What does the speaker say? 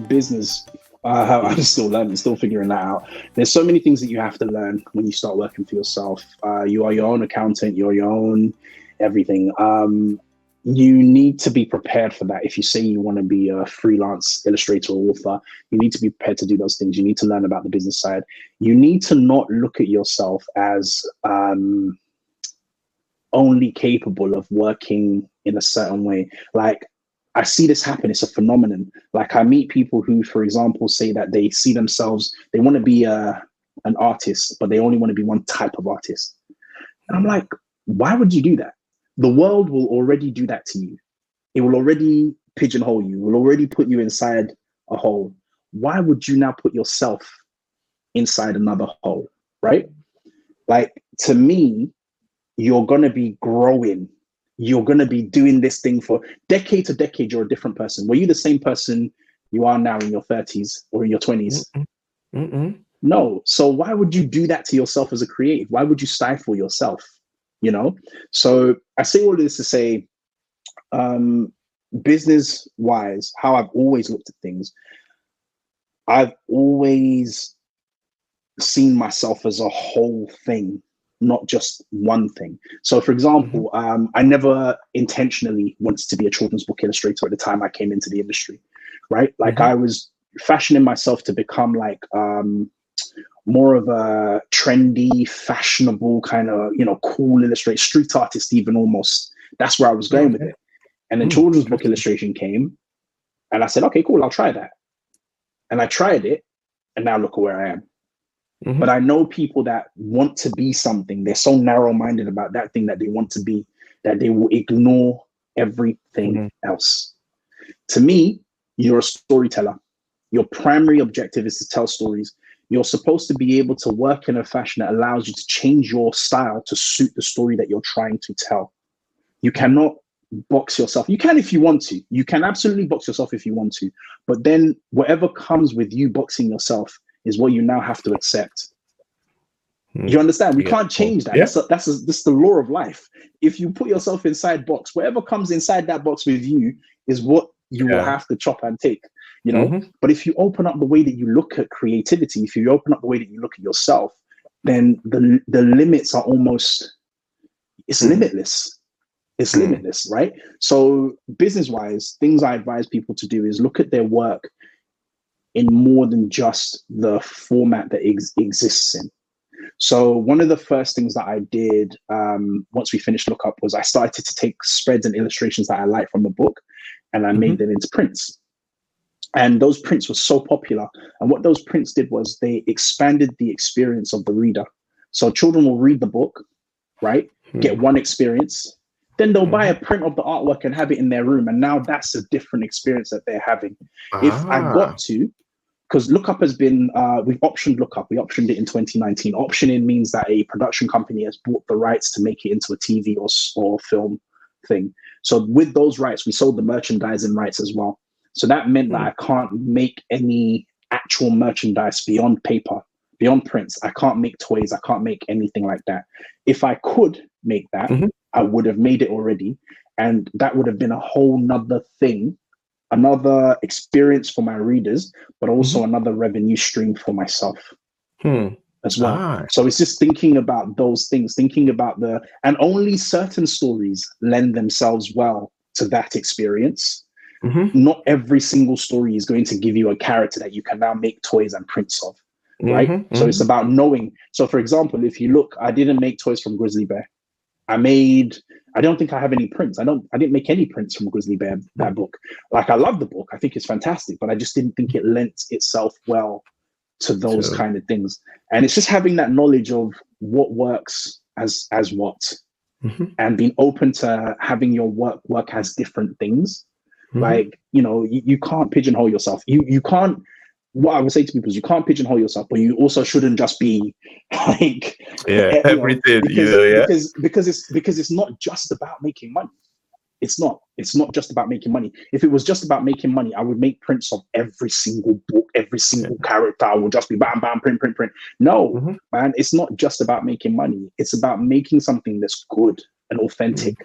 Business. I'm still learning, still figuring that out. There's so many things that you have to learn when you start working for yourself. You are your own accountant, you're your own everything. You need to be prepared for that. If you say you want to be a freelance illustrator or author, you need to be prepared to do those things. You need to learn about the business side. You need to not look at yourself as only capable of working in a certain way. Like, I see this happen. It's a phenomenon. Like, I meet people who, for example, say that they see themselves, they want to be an artist, but they only want to be one type of artist. And I'm like, why would you do that? The world will already do that to you. It will already pigeonhole you, will already put you inside a hole. Why would you now put yourself inside another hole, right? Like, to me, you're going to be growing. You're going to be doing this thing for decade to decade. You're a different person. Were you the same person you are now in your 30s or in your 20s? No. So why would you do that to yourself as a creative? Why would you stifle yourself? You know? So I say all of this to say, business wise, how I've always looked at things, I've always seen myself as a whole thing, not just one thing. So, for example, I never intentionally wanted to be a children's book illustrator at the time I came into the industry, right? Like, I was fashioning myself to become like more of a trendy, fashionable kind of, cool illustrator, street artist, even almost. That's where I was going with it. And then children's book illustration came, and I said, okay, cool, I'll try that. And I tried it, and now look at where I am. But I know people that want to be something. They're so narrow-minded about that thing that they want to be, that they will ignore everything else. To me, you're a storyteller. Your primary objective is to tell stories. You're supposed to be able to work in a fashion that allows you to change your style to suit the story that you're trying to tell. You cannot box yourself. You can if you want to. You can absolutely box yourself if you want to. But then whatever comes with you boxing yourself is what you now have to accept. You understand? We can't change that. That's the law of life. If you put yourself inside box, whatever comes inside that box with you is what you will have to chop and take, But if you open up the way that you look at creativity, if you open up the way that you look at yourself, then the limits are almost, it's limitless. It's limitless, right? So business-wise, things I advise people to do is look at their work in more than just the format that exists in. So one of the first things that I did once we finished Lookup was I started to take spreads and illustrations that I liked from the book, and I made them into prints. And those prints were so popular. And what those prints did was they expanded the experience of the reader. So children will read the book, right? Get one experience. Then they'll buy a print of the artwork and have it in their room. And now that's a different experience that they're having. If I got to, because Lookup has been, we've optioned Lookup. We optioned it in 2019. Optioning means that a production company has bought the rights to make it into a TV or film thing. So with those rights, we sold the merchandising rights as well. So that meant that I can't make any actual merchandise beyond paper, beyond prints. I can't make toys. I can't make anything like that. If I could make that, I would have made it already. And that would have been a whole nother thing, another experience for my readers, but also another revenue stream for myself as well. So it's just thinking about those things, thinking about and only certain stories lend themselves well to that experience. Not every single story is going to give you a character that you can now make toys and prints of, right? So it's about knowing. So for example, if you look, I didn't make toys from Grizzly Bear. I don't think I have any prints. I didn't make any prints from Grizzly Bear, that book. Like, I love the book. I think it's fantastic, but I just didn't think it lent itself well to those kind of things. And it's just having that knowledge of what works as what, and being open to having your work as different things. Like, you can't pigeonhole yourself. You can't, what I would say to people is you can't pigeonhole yourself, but you also shouldn't just be like everything. Because it's not just about making money. It's not just about making money. If it was just about making money, I would make prints of every single book, every single character. I would just be bam, bam, print. No, man, it's not just about making money. It's about making something that's good and authentic,